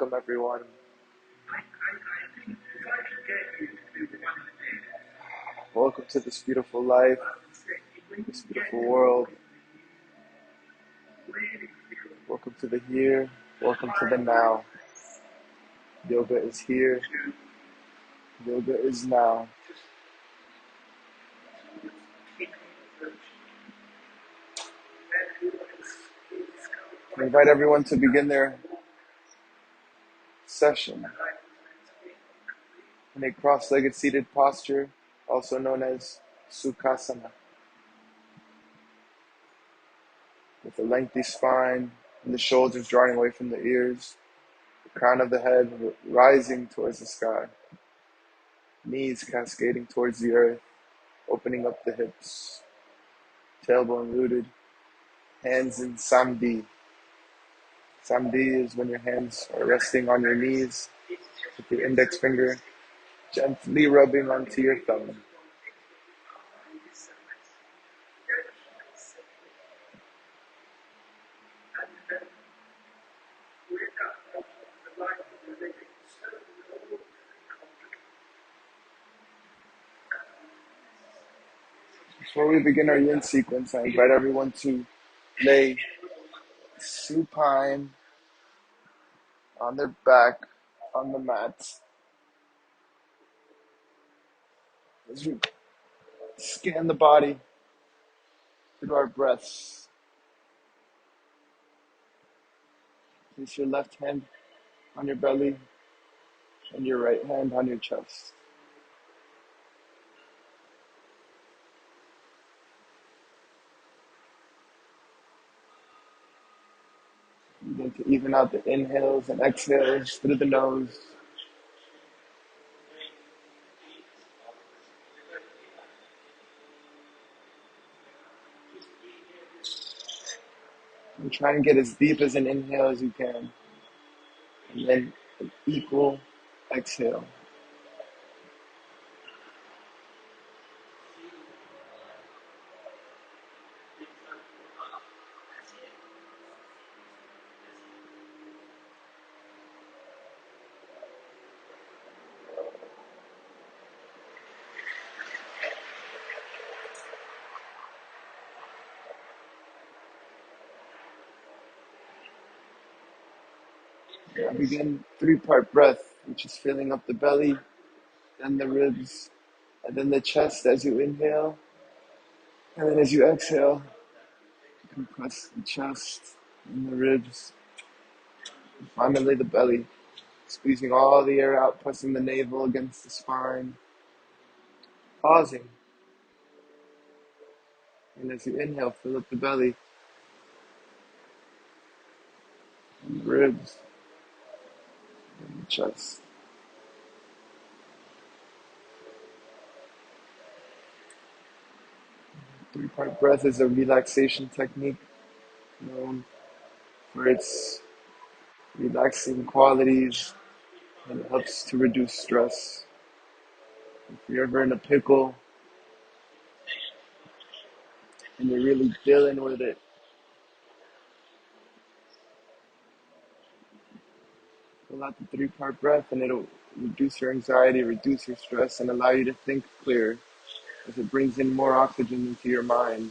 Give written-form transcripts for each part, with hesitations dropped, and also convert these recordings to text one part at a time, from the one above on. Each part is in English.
welcome everyone. Welcome to this beautiful life, this beautiful world. Welcome to the here, welcome to the now. Yoga is here, yoga is now. I invite everyone to begin their session in a cross-legged seated posture, also known as Sukhasana, with a lengthy spine and the shoulders drawing away from the ears, the crown of the head rising towards the sky, knees cascading towards the earth, opening up the hips, tailbone rooted, hands in Samdhi. Samdhi is when your hands are resting on your knees with your index finger gently rubbing onto your thumb. Before we begin our yin sequence, I invite everyone to lay supine on their back on the mat as we scan the body through our breaths. Place your left hand on your belly and your right hand on your chest. Begin to even out the inhales and exhales through the nose. And try and get as deep as an inhale as you can. And then an equal exhale. Now begin 3-part breath, which is filling up the belly, then the ribs, and then the chest as you inhale. And then as you exhale, compress the chest and the ribs. And finally the belly, squeezing all the air out, pressing the navel against the spine. Pausing. And as you inhale, fill up the belly and the ribs and the chest. 3-part breath is a relaxation technique known for its relaxing qualities and it helps to reduce stress. If you're ever in a pickle and you're really dealing with it, pull out the 3-part breath and it'll reduce your anxiety, reduce your stress, and allow you to think clear as it brings in more oxygen into your mind.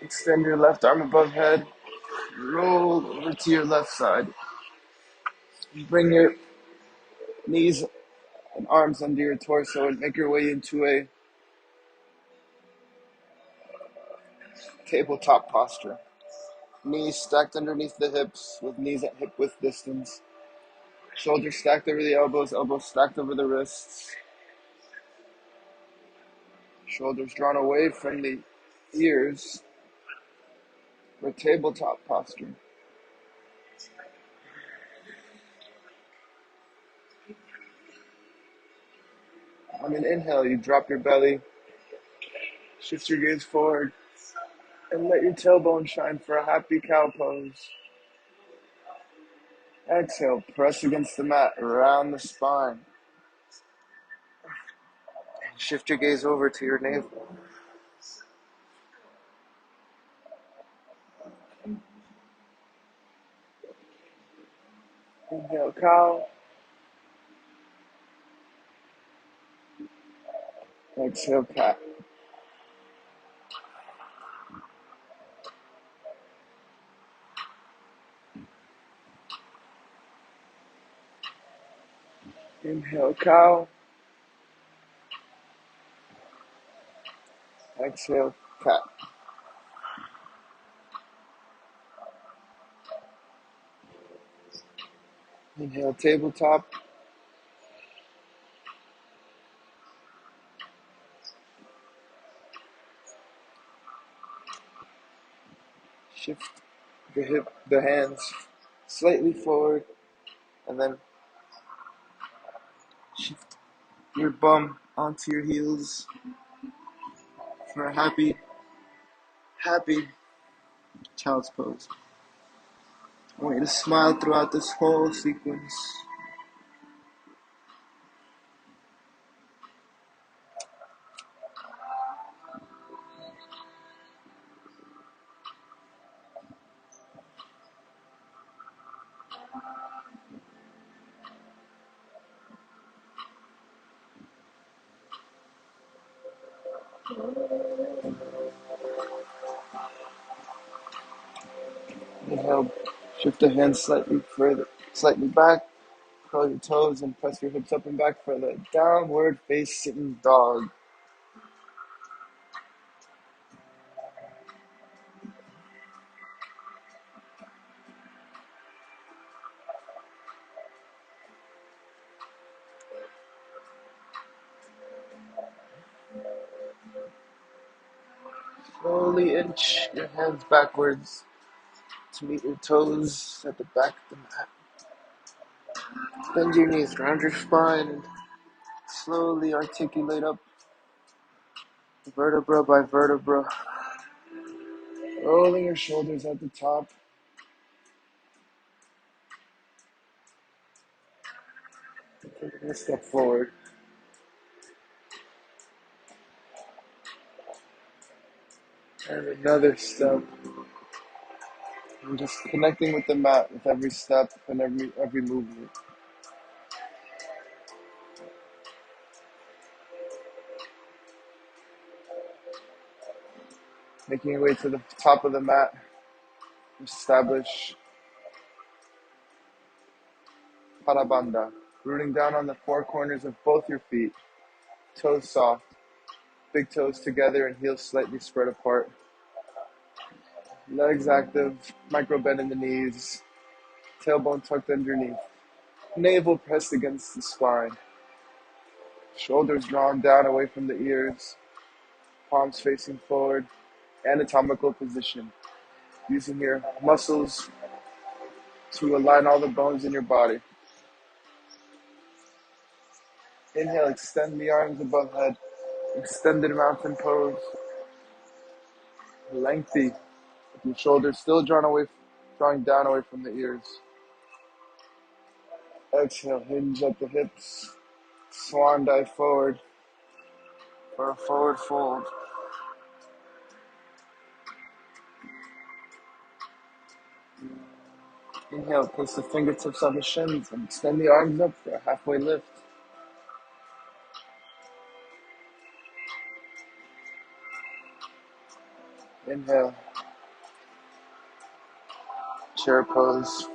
Extend your left arm above head, roll over to your left side. Bring your knees and arms under your torso and make your way into a tabletop posture. Knees stacked underneath the hips with knees at hip width distance. Shoulders stacked over the elbows, elbows stacked over the wrists. Shoulders drawn away from the ears for tabletop posture. On an inhale, you drop your belly, shift your gaze forward, and let your tailbone shine for a happy cow pose. Exhale, press against the mat, around the spine. Shift your gaze over to your navel. Inhale, cow. Exhale, cat. Inhale, cow. Exhale, cat. Inhale, tabletop. Shift the hands slightly forward, and then shift your bum onto your heels for a happy child's pose. I want you to smile throughout this whole sequence. Inhale, shift the hands slightly back, curl your toes and press your hips up and back for the downward facing dog. Slowly inch your hands backwards to meet your toes at the back of the mat. Bend your knees, round your spine, and slowly articulate up vertebra by vertebra, rolling your shoulders at the top. Taking a step forward. And another step. And just connecting with the mat with every step and every movement. Making your way to the top of the mat. Establish Parabandha. Rooting down on the four corners of both your feet. Toes soft. Big toes together and heels slightly spread apart. Legs active. Micro bend in the knees. Tailbone tucked underneath. Navel pressed against the spine. Shoulders drawn down away from the ears. Palms facing forward. Anatomical position. Using your muscles to align all the bones in your body. Inhale, extend the arms above head. Extended mountain pose. Lengthy. With your shoulders still drawing down away from the ears. Exhale, hinge at the hips. Swan dive forward for a forward fold. Inhale, place the fingertips on the shins and extend the arms up for a halfway lift. Inhale, chair pose.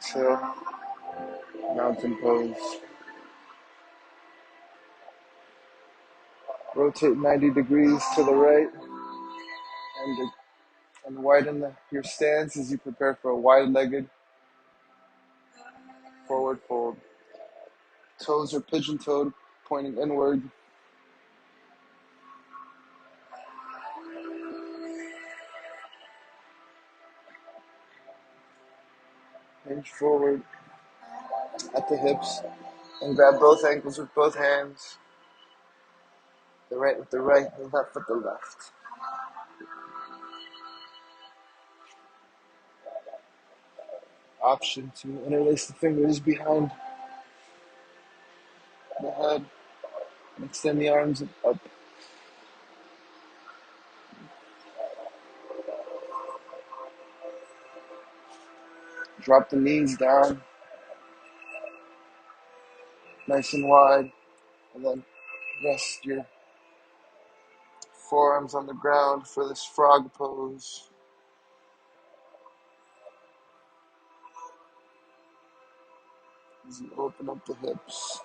Exhale, mountain pose. Rotate 90 degrees to the right and widen your stance as you prepare for a wide-legged forward fold. Toes are pigeon-toed, pointing inward. Hinge forward at the hips and grab both ankles with both hands. The right with the right, the left with the left. Option to interlace the fingers behind the head and extend the arms up. Drop the knees down, nice and wide, and then rest your forearms on the ground for this frog pose. As you open up the hips.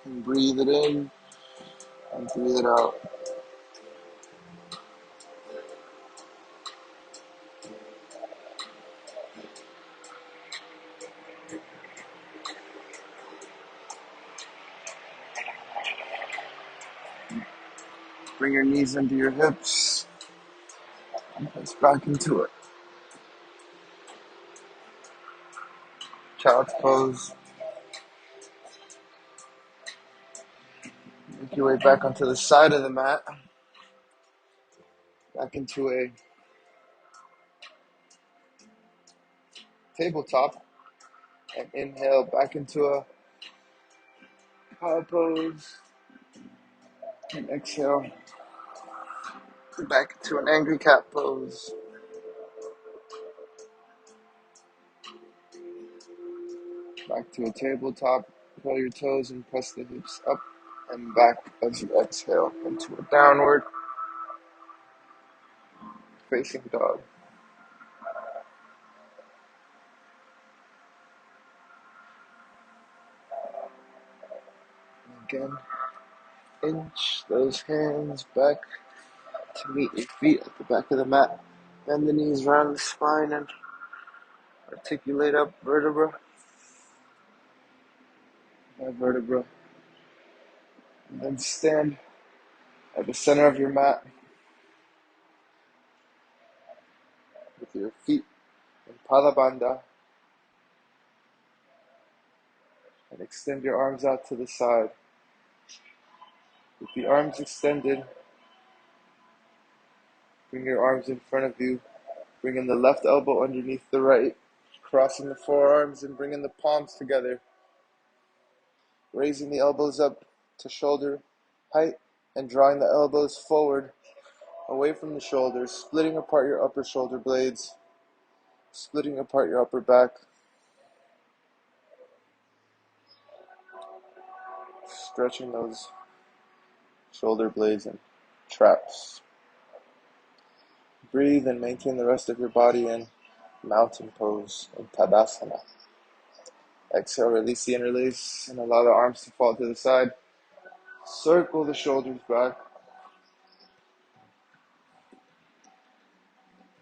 And breathe it in and breathe it out. Bring your knees into your hips and press back into it. Child's pose. Make your way back onto the side of the mat. Back into a tabletop. And inhale back into a cow pose. And exhale back into an angry cat pose. Back to a tabletop. Curl your toes and press the hips up and back as you exhale into a downward facing dog. Again, inch those hands back to meet your feet at the back of the mat. Bend the knees around the spine and articulate up vertebra by vertebra. And then stand at the center of your mat with your feet in Palabandha and extend your arms out to the side. With the arms extended, bring your arms in front of you. Bring in the left elbow underneath the right, crossing the forearms and bringing the palms together. Raising the elbows up to shoulder height and drawing the elbows forward away from the shoulders, splitting apart your upper shoulder blades, splitting apart your upper back, stretching those shoulder blades and traps. Breathe and maintain the rest of your body in mountain pose in Tadasana. Exhale, release the interlace and allow the arms to fall to the side. Circle the shoulders back.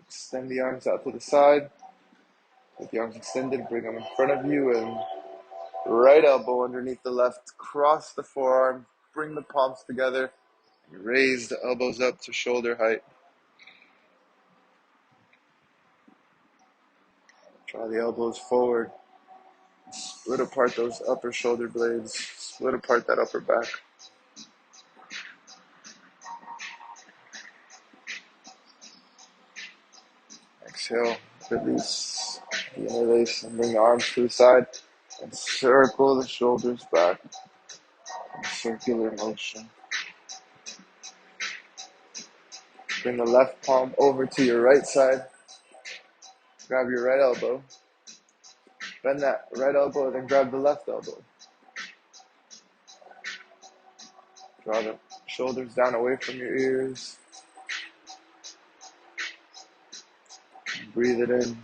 Extend the arms out to the side. With the arms extended, bring them in front of you and right elbow underneath the left. Cross the forearm. Bring the palms together. Raise the elbows up to shoulder height. Draw the elbows forward. Split apart those upper shoulder blades. Split apart that upper back. Exhale, release the interlace and bring the arms to the side and circle the shoulders back in circular motion. Bring the left palm over to your right side. Grab your right elbow. Bend that right elbow, then grab the left elbow. Draw the shoulders down away from your ears. Breathe it in,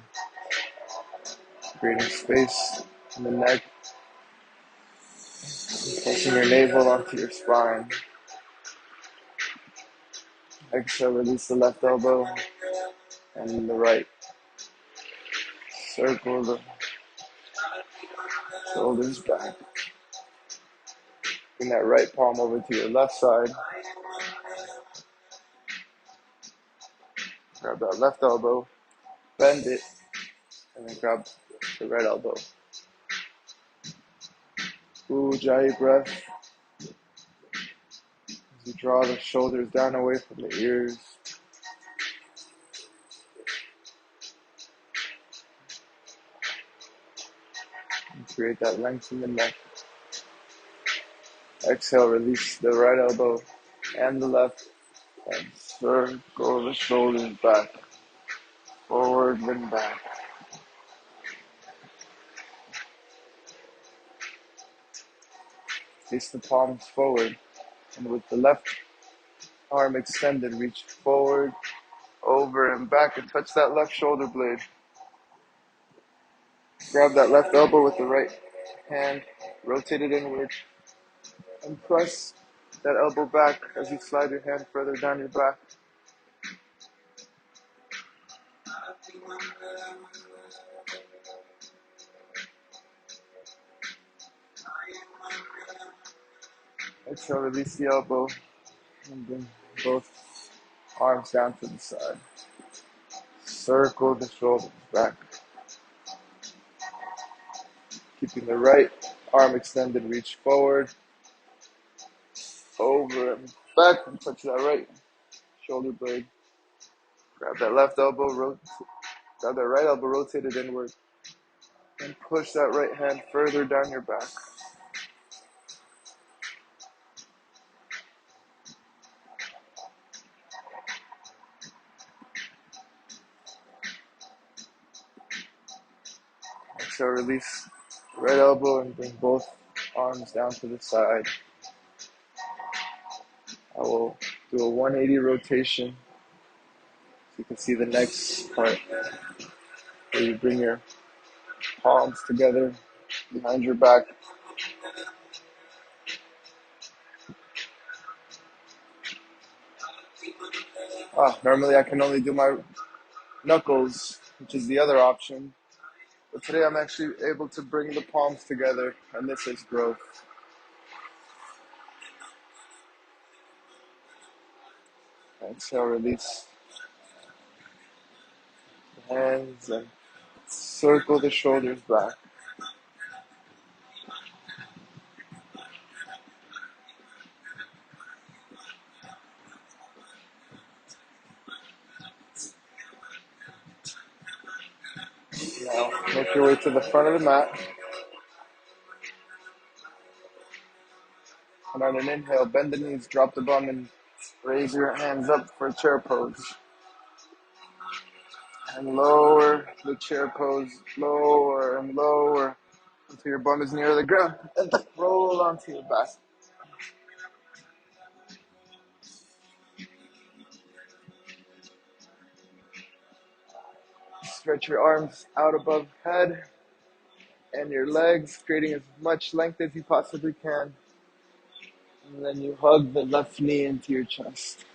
creating space in the neck, placing your navel onto your spine. Exhale, release the left elbow and the right. Circle the shoulders back. Bring that right palm over to your left side. Grab that left elbow, bend it, and then grab the right elbow. Ujjayi breath as you draw the shoulders down away from the ears. And create that length in the neck. Exhale, release the right elbow and the left, and circle the shoulders back, forward and back. Face the palms forward, and with the left arm extended, reach forward, over and back, and touch that left shoulder blade. Grab that left elbow with the right hand, rotate it inward, and press that elbow back as you slide your hand further down your back. Exhale, release the elbow, and bring both arms down to the side. Circle the shoulders back. Keeping the right arm extended, reach forward, over and back, and touch that right shoulder blade. Grab that left elbow, grab that right elbow, rotate it inward, and push that right hand further down your back. Exhale, release the right elbow and bring both arms down to the side. I will do a 180 rotation. So you can see the next part where you bring your palms together behind your back. Normally I can only do my knuckles, which is the other option. But today I'm actually able to bring the palms together, and this is growth. Exhale, release the hands and circle the shoulders back. Now, make your way to the front of the mat. And on an inhale, bend the knees, drop the bum, and raise your hands up for chair pose. And lower the chair pose, lower and lower until your bum is near the ground. And roll onto your back. Stretch your arms out above head and your legs, creating as much length as you possibly can. And then you hug the left knee into your chest.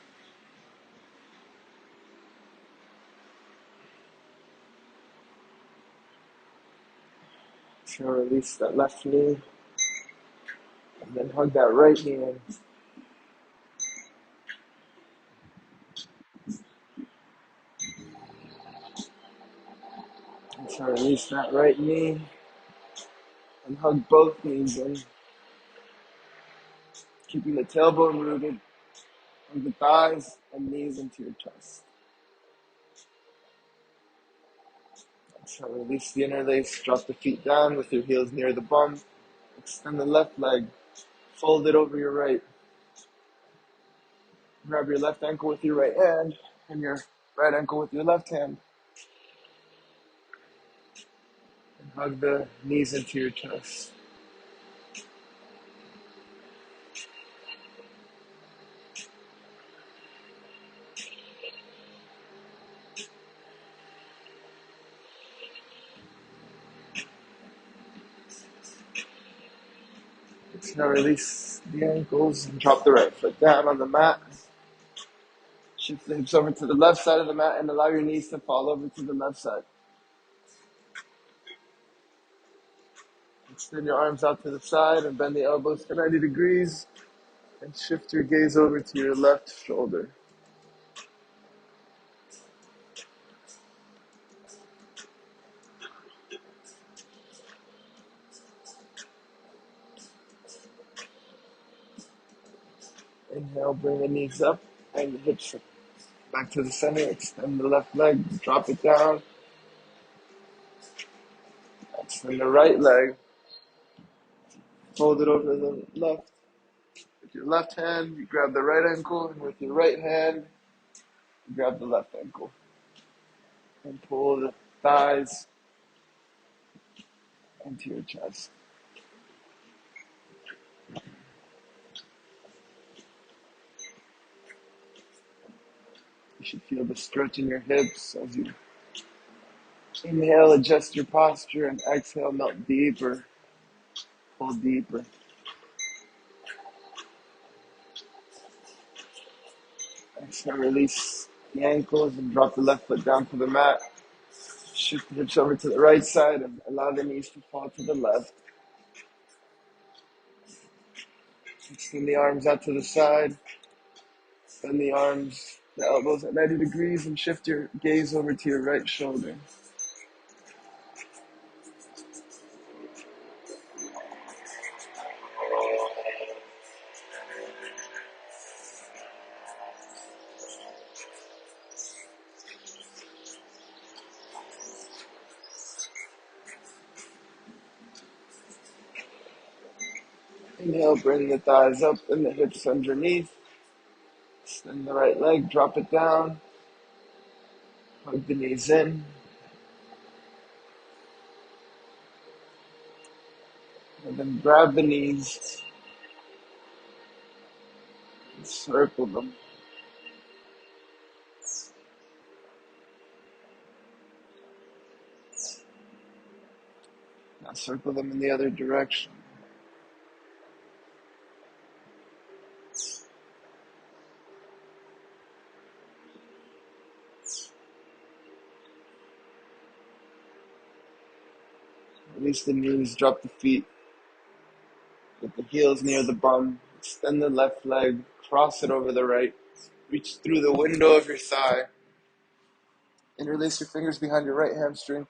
So release that left knee. And then hug that right knee in. And so release that right knee. And hug both knees in. Keeping the tailbone rooted. Hug the thighs and knees into your chest. So release the interlace, drop the feet down with your heels near the bum. Extend the left leg, fold it over your right. Grab your left ankle with your right hand and your right ankle with your left hand. And hug the knees into your chest. Now release the ankles and drop the right foot down on the mat. Shift the hips over to the left side of the mat and allow your knees to fall over to the left side. Extend your arms out to the side and bend the elbows to 90 degrees and shift your gaze over to your left shoulder. Inhale, bring the knees up and the hips back to the center. Extend the left leg, drop it down. Extend the right leg, fold it over the left. With your left hand, you grab the right ankle, and with your right hand, you grab the left ankle. And pull the thighs into your chest. You should feel the stretch in your hips as you inhale, adjust your posture, and exhale, melt deeper, pull deeper. Exhale, release the ankles and drop the left foot down to the mat. Shift the hips over to the right side and allow the knees to fall to the left. Extend the arms out to the side. Bend the arms, the elbows at 90 degrees, and shift your gaze over to your right shoulder. Inhale, bring the thighs up and the hips underneath. Extend the right leg, drop it down. Hug the knees in. And then grab the knees and circle them. Now circle them in the other direction. Release the knees, drop the feet. Get the heels near the bum. Extend the left leg, cross it over the right. Reach through the window of your thigh. Interlace your fingers behind your right hamstring.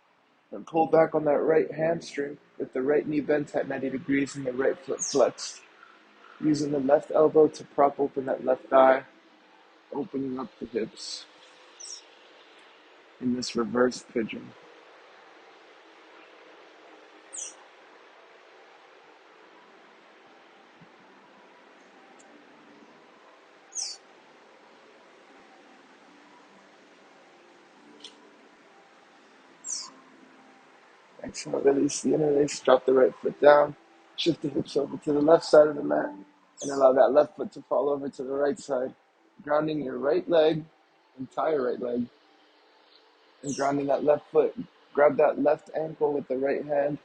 And pull back on that right hamstring with the right knee bent at 90 degrees and the right foot flexed. Using the left elbow to prop open that left thigh, opening up the hips in this reverse pigeon. Exhale, release the interlace, drop the right foot down, shift the hips over to the left side of the mat, and allow that left foot to fall over to the right side, grounding your right leg, entire right leg, and grounding that left foot. Grab that left ankle with the right hand,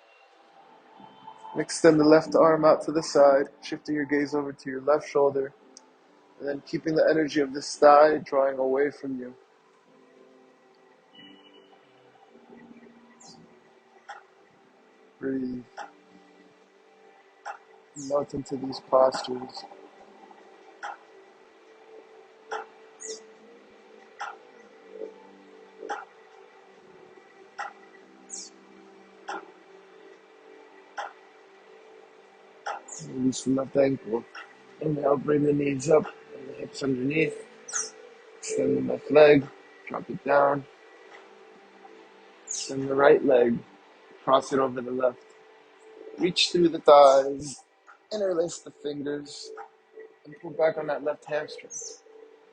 and extend the left arm out to the side, shifting your gaze over to your left shoulder, and then keeping the energy of this thigh drawing away from you. Breathe. Melt into these postures. Release the left ankle. Inhale, bring the knees up and the hips underneath. Extend the left leg, drop it down. Extend the right leg, cross it over the left. Reach through the thighs, interlace the fingers, and pull back on that left hamstring.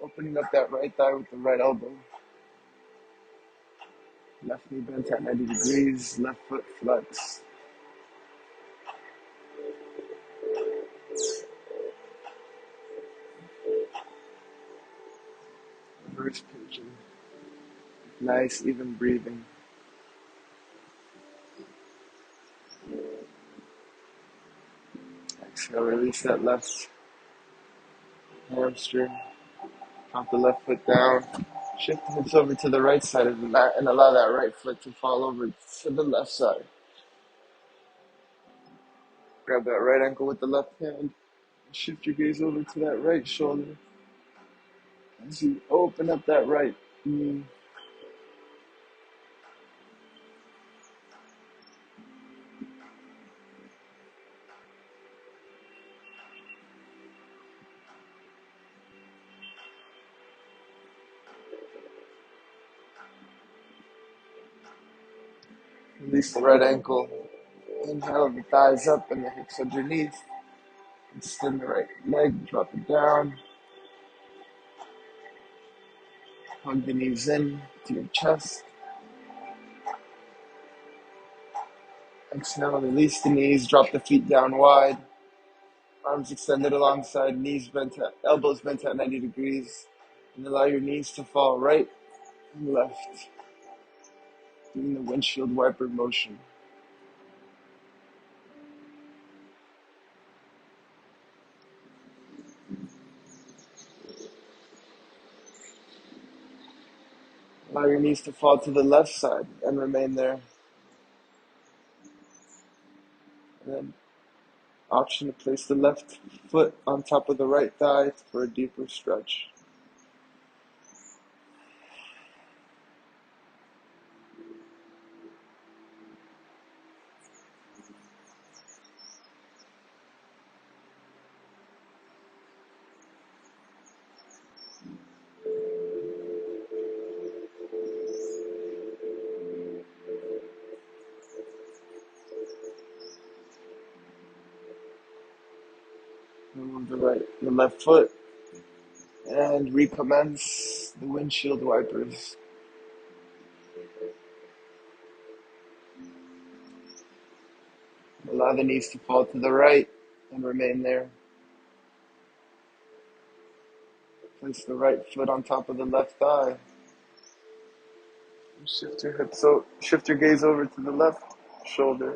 Opening up that right thigh with the right elbow. Left knee bent at 90 degrees, left foot flexed. Reverse pigeon. Nice, even breathing. Exhale. Exhale, release that left hamstring. Drop the left foot down. Shift the hips over to the right side of the mat and allow that right foot to fall over to the left side. Grab that right ankle with the left hand. Shift your gaze over to that right shoulder as you open up that right knee. Release the right ankle. Inhale the thighs up and the hips underneath. Extend the right leg, drop it down. Hug the knees in to your chest. Exhale, release the knees, drop the feet down wide. Arms extended alongside, knees bent, elbows bent at 90 degrees. And allow your knees to fall right and left, doing the windshield wiper motion. Allow your knees to fall to the left side and remain there. And then option to place the left foot on top of the right thigh for a deeper stretch. Remove the left foot and recommence the windshield wipers. Allow the knees to fall to the right and remain there. Place the right foot on top of the left thigh. Shift your gaze over to the left shoulder.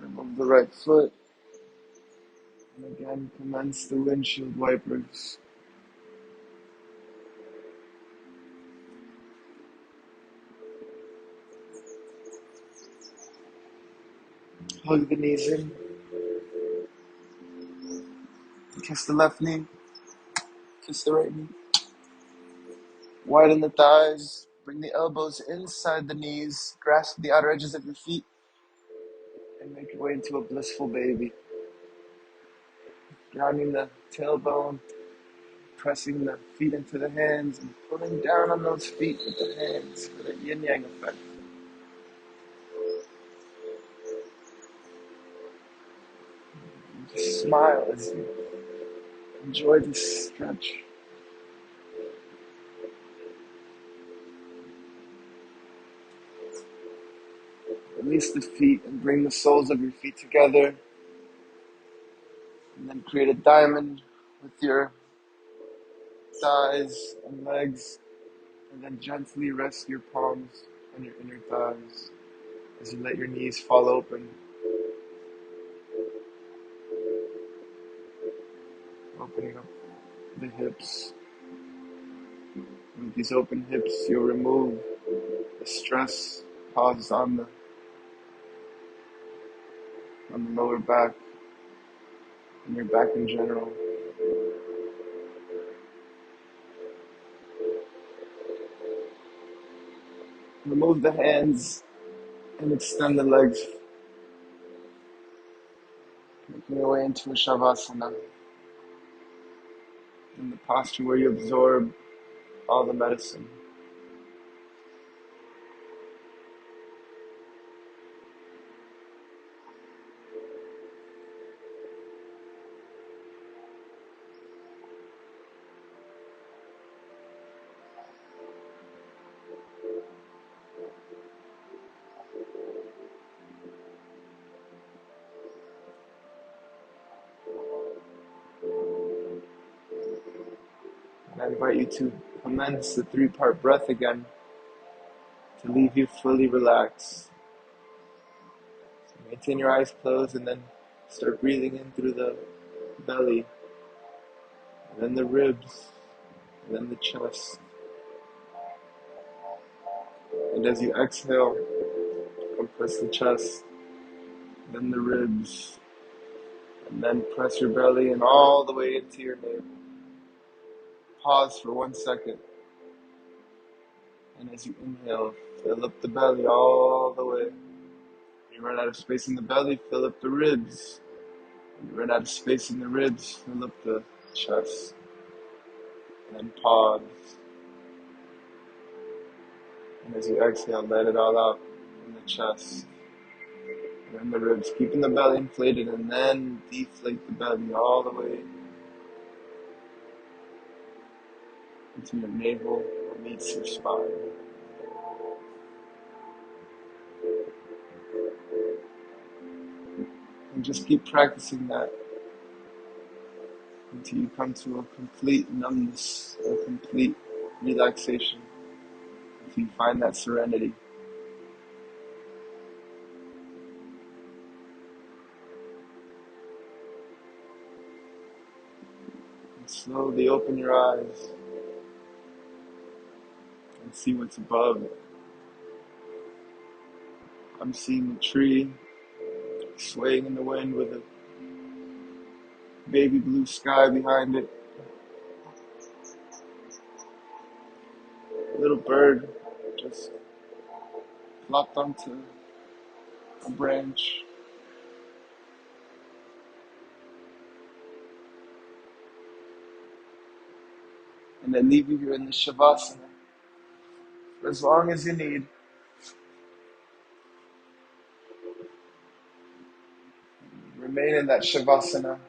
Remove the right foot. And again, commence the windshield wipers. Hug the knees in. Kiss the left knee. Kiss the right knee. Widen the thighs. Bring the elbows inside the knees. Grasp the outer edges of your feet. And make your way into a blissful baby. Grounding the tailbone. Pressing the feet into the hands. And pulling down on those feet with the hands for the yin-yang effect. Just smile as you enjoy this stretch. Release the feet and bring the soles of your feet together. And then create a diamond with your thighs and legs. And then gently rest your palms on your inner thighs as you let your knees fall open. Opening up the hips. With these open hips, you'll remove the stress caused on the lower back and your back in general. Remove the hands and extend the legs, making your way into a Shavasana, in the posture where you absorb all the medicine. And invite you to commence the 3-part breath again to leave you fully relaxed. So maintain your eyes closed and then start breathing in through the belly, and then the ribs, and then the chest. And as you exhale, compress the chest, then the ribs, and then press your belly in all the way into your navel. Pause for 1 second. And as you inhale, fill up the belly all the way. When you run out of space in the belly, fill up the ribs. When you run out of space in the ribs, fill up the chest. And then pause. And as you exhale, let it all out in the chest. And then the ribs, keeping the belly inflated, and then deflate the belly all the way into your navel or meets your spine. And just keep practicing that until you come to a complete numbness, a complete relaxation, until you find that serenity. And slowly open your eyes and see what's above. I'm seeing a tree swaying in the wind with a baby blue sky behind it. A little bird just flopped onto a branch. And then leave you here in the Shavasana for as long as you need. Remain in that Shavasana